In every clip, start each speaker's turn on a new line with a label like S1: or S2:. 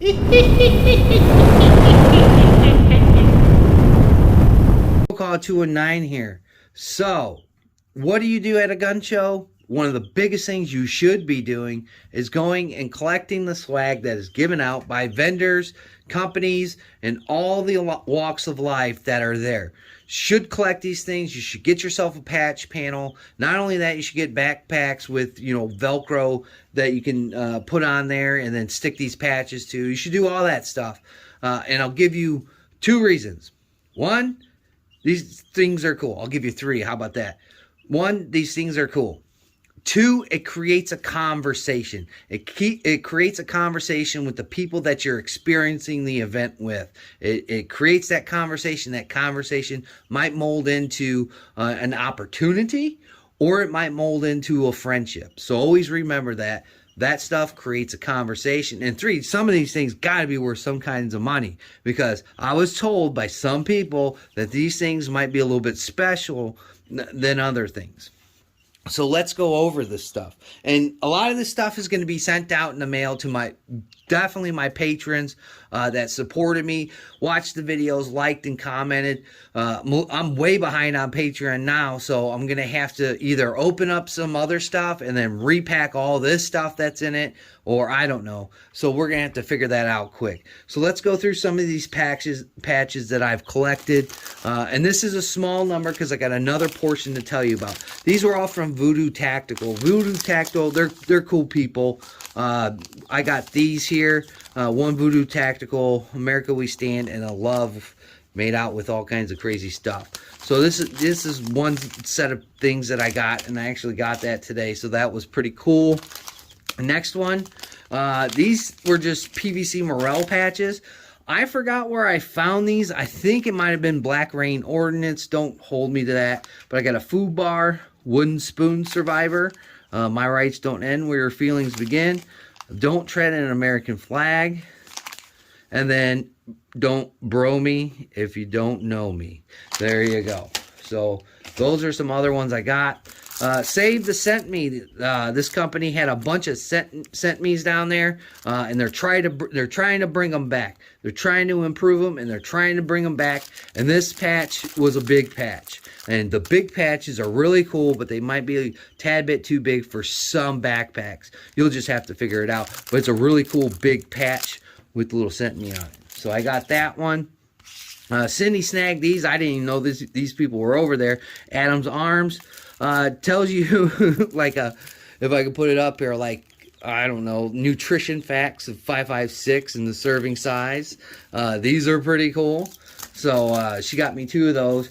S1: Call 219 here. So, what do you do at a gun show? One of the biggest things you should be doing is going and collecting the swag that is given out by vendors, companies, and all the walks of life that are there. Should collect these things. You should get yourself a patch panel. Not only that, you should get backpacks with, Velcro that you can put on there and then stick these patches to. You should do all that stuff. And I'll give you 2 reasons. 1, these things are cool. I'll give you 3. How about that? 1, these things are cool. 2, it creates a conversation. It creates a conversation with the people that you're experiencing the event with. It creates that conversation. That conversation might mold into an opportunity, or it might mold into a friendship. So always remember that. That stuff creates a conversation. And 3, some of these things got to be worth some kinds of money, because I was told by some people that these things might be a little bit special than other things. So let's go over this stuff. And a lot of this stuff is going to be sent out in the mail to definitely my patrons that supported me, watched the videos, liked and commented. I'm way behind on Patreon now, so I'm going to have to either open up some other stuff and then repack all this stuff that's in it, or I don't know. So we're going to have to figure that out quick. So let's go through some of these patches that I've collected. And this is a small number because I got another portion to tell you about. These were all from Voodoo Tactical. Voodoo Tactical, they're cool people. I got these here. One Voodoo Tactical, America We Stand, and a love made out with all kinds of crazy stuff. So this is one set of things that I got, and I actually got that today, so that was pretty cool. Next one, these were just PVC Morel patches. I forgot where I found these. I think it might have been Black Rain Ordnance. Don't hold me to that. But I got a food bar, wooden spoon survivor. My rights don't end where your feelings begin. Don't tread an American flag. And then don't bro me if you don't know me. There you go. So those are some other ones I got. Save the Sent Me. This company had a bunch of sent me's down there, and they're trying to bring them back. They're trying to improve them, and they're trying to bring them back. And this patch was a big patch. And the big patches are really cool, but they might be a tad bit too big for some backpacks. You'll just have to figure it out. But it's a really cool big patch with the little Sent Me on it. So I got that one. Cindy snagged these. I didn't even know these people were over there. Adam's Arms. Tells you, like, if I could put it up here, like, I don't know, nutrition facts of 556 and the serving size. These are pretty cool. So she got me 2 of those.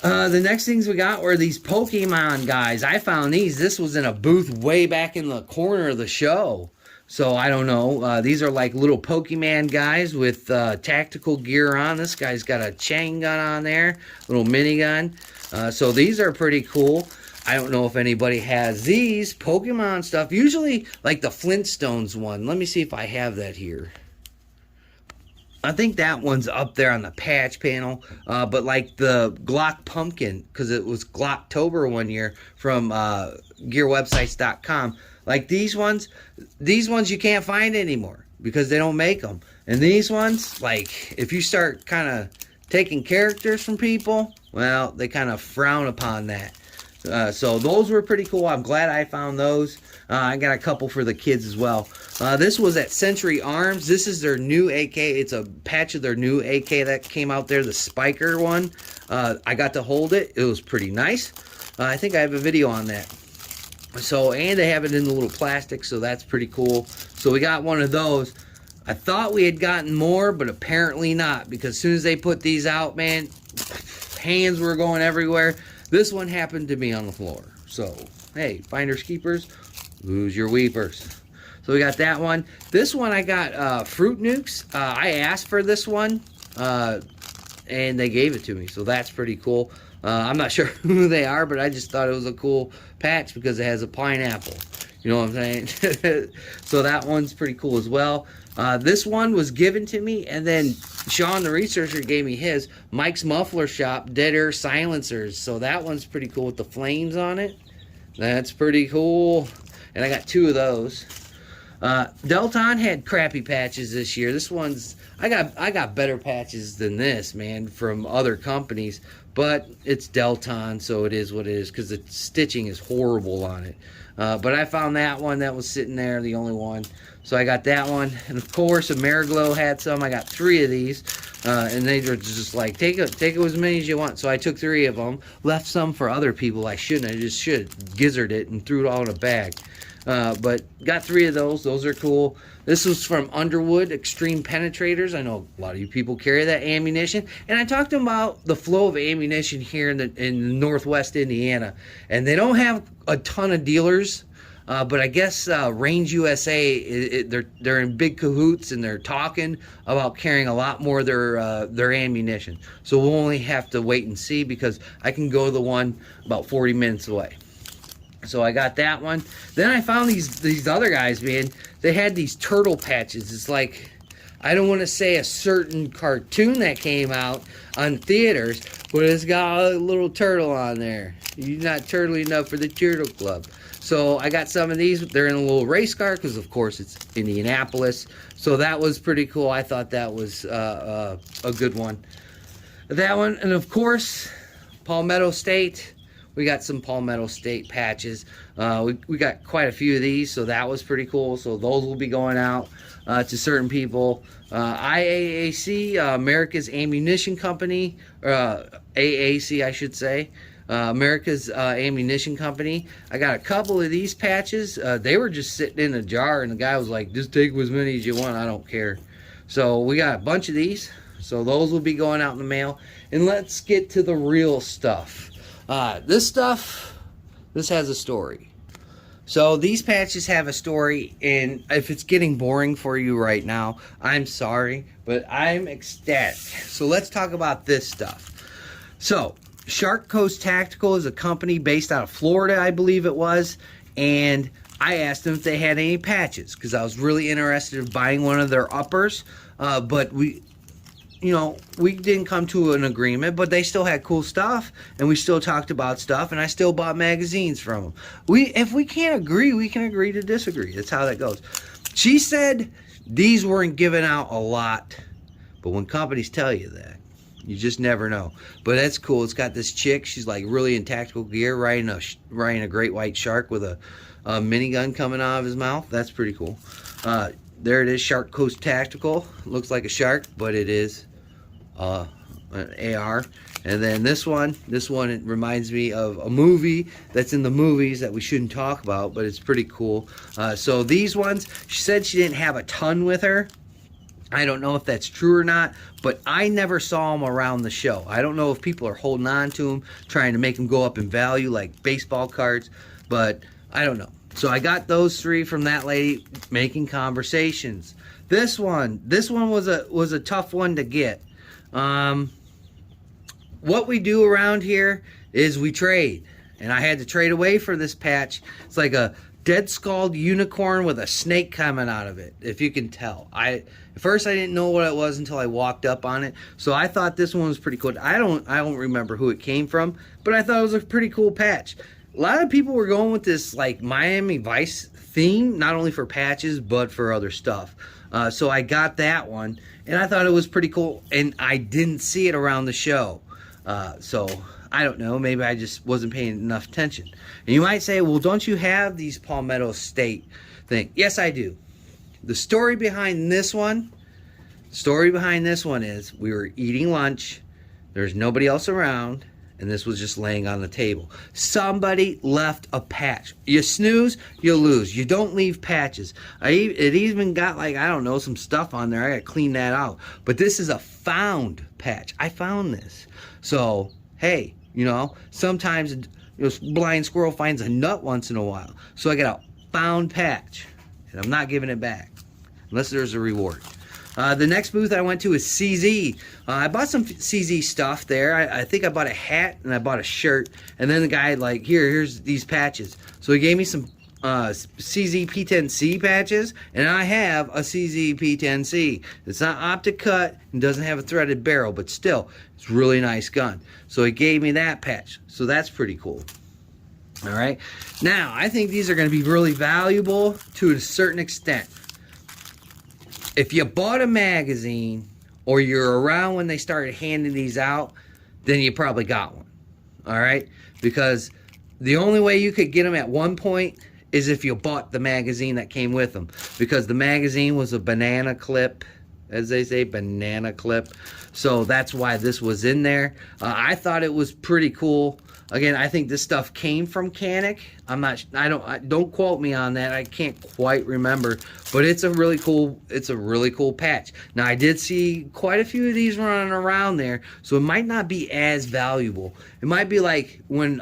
S1: The next things we got were these Pokemon guys. I found these. This was in a booth way back in the corner of the show. So I don't know. These are like little Pokemon guys with tactical gear on. This guy's got a chain gun on there, little minigun. So these are pretty cool. I don't know if anybody has these Pokemon stuff. Usually like the Flintstones one. Let me see if I have that here. I think that one's up there on the patch panel. But like the Glock Pumpkin, because it was Glocktober one year from gearwebsites.com. Like these ones you can't find anymore because they don't make them. And these ones, like if you start kind of taking characters from people, well, they kind of frown upon that. So those were pretty cool. I'm glad I found those. I got a couple for the kids as well. This was at Century Arms. This is their new AK. It's a patch of their new AK that came out there, the Spiker one. I got to hold it. It was pretty nice. I think I have a video on that. So, and they have it in the little plastic, so that's pretty cool. So we got one of those. I thought we had gotten more, but apparently not, because as soon as they put these out, man, hands were going everywhere. This one happened to be on the floor. So, hey, finders keepers, lose your weepers. So we got that one. This one I got Fruit Nukes. I asked for this one, and they gave it to me, so that's pretty cool. I'm not sure who they are, but I just thought it was a cool patch because it has a pineapple. You know what I'm saying? So that one's pretty cool as well. This one was given to me, and then Sean, the researcher, gave me his. Mike's Muffler Shop, Dead Air Silencers. So that one's pretty cool with the flames on it. That's pretty cool. And I got 2 of those. Delton had crappy patches this year. This one's I got better patches than this, man, from other companies, but it's Delton, so it is what it is, because the stitching is horrible on it. But I found that one that was sitting there, the only one. So I got that one, and of course Ameriglow had some. I got 3 of these, and they were just like, take as many as you want. So I took 3 of them, left some for other people. I shouldn't. I just should gizzard it and threw it all in a bag. But got 3 of those. Those are cool. This was from Underwood Extreme Penetrators. I know a lot of you people carry that ammunition, and I talked to them about the flow of ammunition here in Northwest Indiana, and they don't have a ton of dealers. But I guess Range USA, they're in big cahoots, and they're talking about carrying a lot more of their ammunition. So we'll only have to wait and see, because I can go to the one about 40 minutes away. So I got that one. Then I found these other guys, man. They had these turtle patches. It's like, I don't want to say a certain cartoon that came out on theaters, but it's got a little turtle on there. You're not turtly enough for the Turtle Club. So I got some of these. They're in a little race car, because of course it's Indianapolis. So that was pretty cool. I thought that was a good one. That one, and of course, Palmetto State. We got some Palmetto State patches. We got quite a few of these, so that was pretty cool. So those will be going out to certain people. IAAC, America's Ammunition Company, AAC I should say, America's Ammunition Company. I got a couple of these patches. They were just sitting in a jar, and the guy was like, just take as many as you want, I don't care. So we got a bunch of these. So those will be going out in the mail. And let's get to the real stuff. This has a story. So these patches have a story, and if it's getting boring for you right now, I'm sorry, but I'm ecstatic. So let's talk about this stuff. So Shark Coast Tactical is a company based out of Florida, I believe it was, and I asked them if they had any patches, because I was really interested in buying one of their uppers, but we didn't come to an agreement, but they still had cool stuff, and we still talked about stuff, and I still bought magazines from them. If we can't agree, we can agree to disagree. That's how that goes. She said these weren't given out a lot, but when companies tell you that, you just never know. But that's cool. It's got this chick. She's like really in tactical gear, riding a great white shark with a minigun coming out of his mouth. That's pretty cool. There it is, Shark Coast Tactical. Looks like a shark, but it is an AR. And then this one it reminds me of a movie that's in the movies that we shouldn't talk about, but it's pretty cool. So these ones, she said she didn't have a ton with her. I don't know if that's true or not, but I never saw them around the show. I don't know if people are holding on to them, trying to make them go up in value like baseball cards, but I don't know. So I got those 3 from that lady, making conversations. This one was a tough one to get. What we do around here is we trade, and I had to trade away for this patch. It's like a dead skulled unicorn with a snake coming out of it, if you can tell. At first I didn't know what it was until I walked up on it, so I thought this one was pretty cool. I don't remember who it came from, but I thought it was a pretty cool patch. A lot of people were going with this like Miami Vice theme, not only for patches but for other stuff. So I got that one, and I thought it was pretty cool, and I didn't see it around the show. So I don't know, maybe I just wasn't paying enough attention. And you might say, well, don't you have these Palmetto State thing? Yes, I do. The story behind this one is we were eating lunch, there's nobody else around, and this was just laying on the table. Somebody left a patch. You snooze, you lose. You don't leave patches. It even got, like, I don't know, some stuff on there. I gotta clean that out. But this is a found patch. I found this. So, hey, sometimes blind squirrel finds a nut once in a while. So I got a found patch, and I'm not giving it back unless there's a reward. The next booth I went to is CZ. I bought some CZ stuff there. I think I bought a hat and I bought a shirt. And then the guy like, here's these patches. So he gave me some CZ P10C patches, and I have a CZ P10C. It's not optic cut and doesn't have a threaded barrel, but still, it's a really nice gun. So he gave me that patch. So that's pretty cool. All right. Now, I think these are going to be really valuable to a certain extent. If you bought a magazine or you're around when they started handing these out, then you probably got one. All right. Because the only way you could get them at one point is if you bought the magazine that came with them. Because the magazine was a banana clip, as they say, banana clip. So that's why this was in there. I thought it was pretty cool. Again, I think this stuff came from Canic. Don't quote me on that. I can't quite remember, but it's a really cool patch. Now, I did see quite a few of these running around there, so it might not be as valuable. It might be like when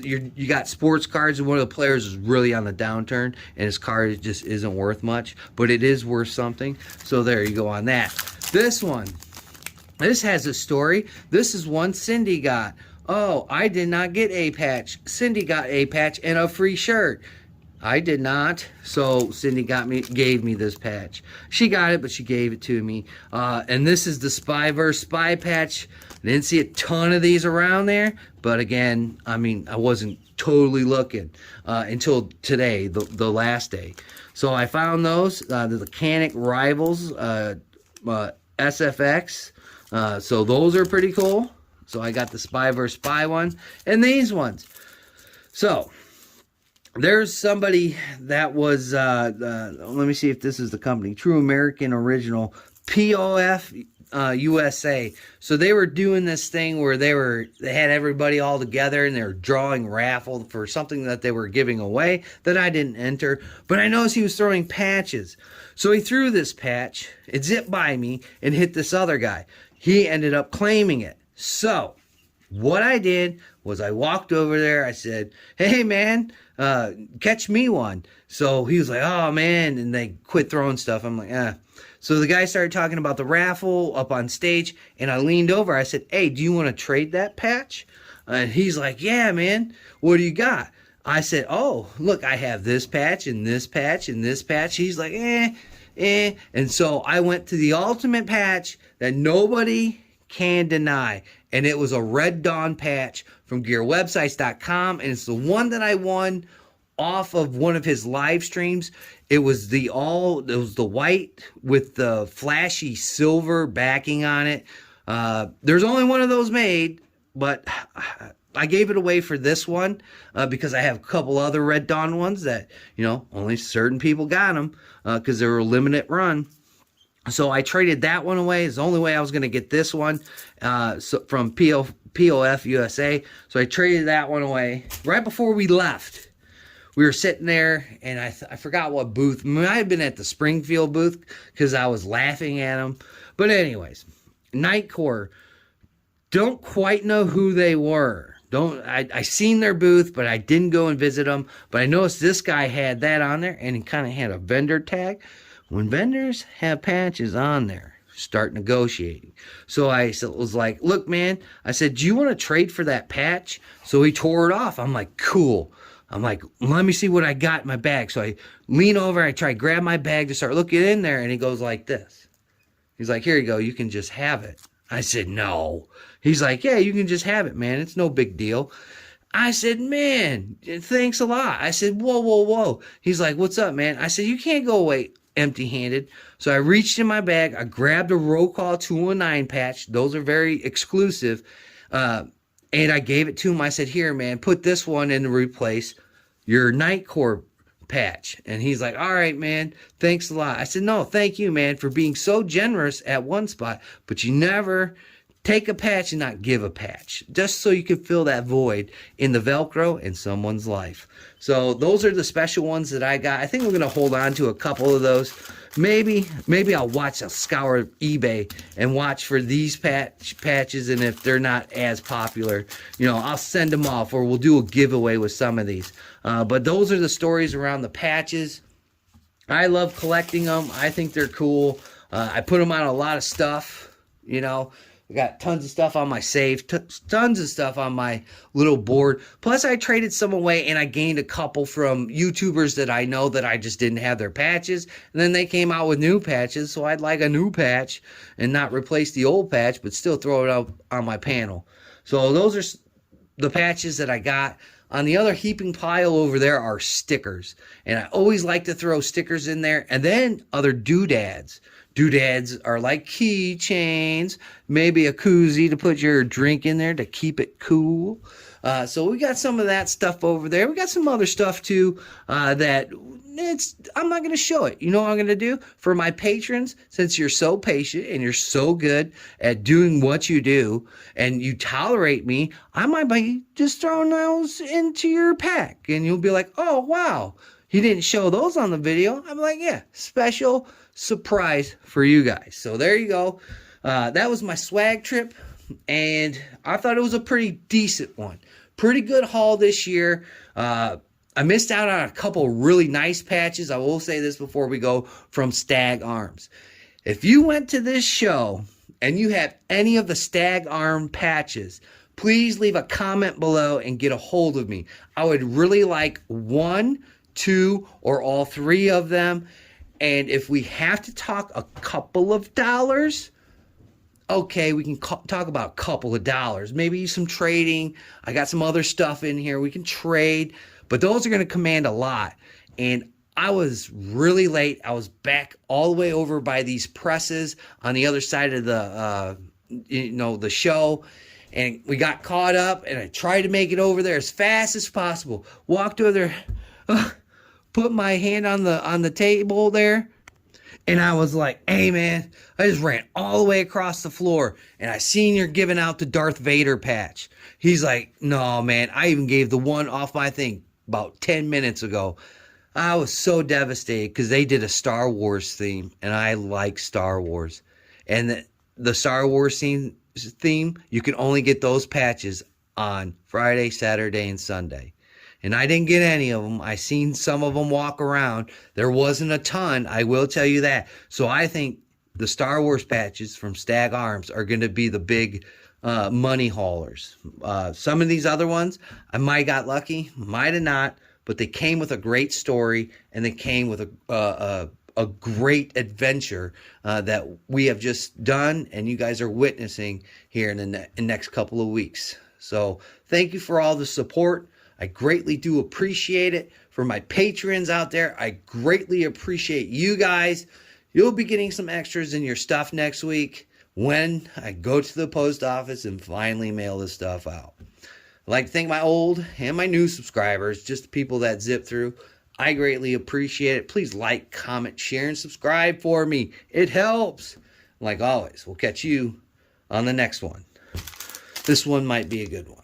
S1: you got sports cards and one of the players is really on the downturn and his card just isn't worth much, but it is worth something. So there you go on that. This one, this has a story. This is one Cindy got. Oh, I did not get a patch. Cindy got a patch and a free shirt. I did not. So Cindy gave me this patch. She got it, but she gave it to me. And this is the Spy vs. Spy patch. I didn't see a ton of these around there, but again, I mean, I wasn't totally looking until today, the last day. So I found those, the Canic Rivals SFX. So those are pretty cool. So I got the Spy vs. Spy one and these ones. So there's somebody that was, let me see if this is the company, True American Original, POF USA. So they were doing this thing where they had everybody all together and they were drawing raffle for something that they were giving away that I didn't enter. But I noticed he was throwing patches. So he threw this patch, it zipped by me and hit this other guy. He ended up claiming it. So, what I did was I walked over there. I said, hey, man, catch me one. So, he was like, oh, man. And they quit throwing stuff. I'm like, eh. So, the guy started talking about the raffle up on stage. And I leaned over. I said, hey, do you want to trade that patch? And he's like, yeah, man. What do you got? I said, oh, look, I have this patch and this patch and this patch. He's like, eh. And so, I went to the ultimate patch that nobody can deny, and it was a Red Dawn patch from gearwebsites.com, and it's the one that I won off of one of his live streams. It was the white with the flashy silver backing on it. There's only one of those made, but I gave it away for this one because I have a couple other Red Dawn ones that, you know, only certain people got them because they were a limited run. So I traded that one away. It's the only way I was going to get this one from POF USA. So I traded that one away. Right before we left, we were sitting there, and I forgot what booth. It might have been at the Springfield booth because I was laughing at them. But anyways, Nightcore, don't quite know who they were. I seen their booth, but I didn't go and visit them. But I noticed this guy had that on there, and he kind of had a vendor tag. When vendors have patches on there, start negotiating. So I was like, look, man, I said, do you want to trade for that patch? So he tore it off. I'm like, cool. I'm like, let me see what I got in my bag. So I lean over, I try to grab my bag to start looking in there, and he goes like this. He's like, here you go, you can just have it. I said, no. He's like, yeah, you can just have it, man. It's no big deal. I said, man, thanks a lot. I said, whoa. He's like, what's up, man? I said, you can't go away empty-handed. So I reached in my bag, I grabbed a Roll Call 219 patch. Those are very exclusive. And I gave it to him. I said, here, man, put this one in to replace your Nightcore patch. And he's like, all right, man, thanks a lot. I said, no, thank you, man, for being so generous at one spot, but you never take a patch and not give a patch, just so you can fill that void in the Velcro in someone's life. So those are the special ones that I got. I think I'm going to hold on to a couple of those. Maybe I'll scour eBay and watch for these patches, and if they're not as popular, you know, I'll send them off, or we'll do a giveaway with some of these. But those are the stories around the patches. I love collecting them. I think they're cool. I put them on a lot of stuff, you know. I got tons of stuff on my safe, tons of stuff on my little board. Plus, I traded some away, and I gained a couple from YouTubers that I know that I just didn't have their patches. And then they came out with new patches, so I'd like a new patch and not replace the old patch, but still throw it up on my panel. So those are the patches that I got. On the other heaping pile over there are stickers. And I always like to throw stickers in there. And then other doodads. Doodads are like keychains, maybe a koozie to put your drink in there to keep it cool. So we got some of that stuff over there. We got some other stuff too that I'm not going to show it. You know what I'm going to do? For my patrons, since you're so patient and you're so good at doing what you do and you tolerate me, I might be just throwing those into your pack. And you'll be like, oh, wow, he didn't show those on the video. I'm like, yeah, special surprise for you guys. So there you go. That was my swag trip, and I thought it was a pretty decent one. Pretty good haul this year. I missed out on a couple really nice patches. I will say this before we go, from Stag Arms. If you went to this show and you have any of the Stag Arm patches, please leave a comment below and get a hold of me. I would really like 1, 2, or all 3 of them. And if we have to talk a couple of dollars, okay, we can talk about a couple of dollars. Maybe some trading. I got some other stuff in here. We can trade. But those are going to command a lot. And I was really late. I was back all the way over by these presses on the other side of the, the show. And we got caught up. And I tried to make it over there as fast as possible. Walked over there. Put my hand on the table there, and I was like, hey man, I just ran all the way across the floor, and I seen you're giving out the Darth Vader patch. He's like, no man, I even gave the one off my thing about 10 minutes ago. I was so devastated because they did a Star Wars theme, and I like Star Wars. And the Star Wars theme, you can only get those patches on Friday, Saturday, and Sunday. And I didn't get any of them. I seen some of them walk around. There wasn't a ton, I will tell you that. So I think the Star Wars patches from Stag Arms are going to be the big money haulers. Some of these other ones, I might have got lucky, might have not, but they came with a great story, and they came with a great adventure that we have just done, and you guys are witnessing here in the next couple of weeks. So thank you for all the support. I greatly do appreciate it. For my patrons out there, I greatly appreciate you guys. You'll be getting some extras in your stuff next week when I go to the post office and finally mail this stuff out. I'd like to thank my old and my new subscribers, just the people that zip through. I greatly appreciate it. Please like, comment, share, and subscribe for me. It helps. Like always, we'll catch you on the next one. This one might be a good one.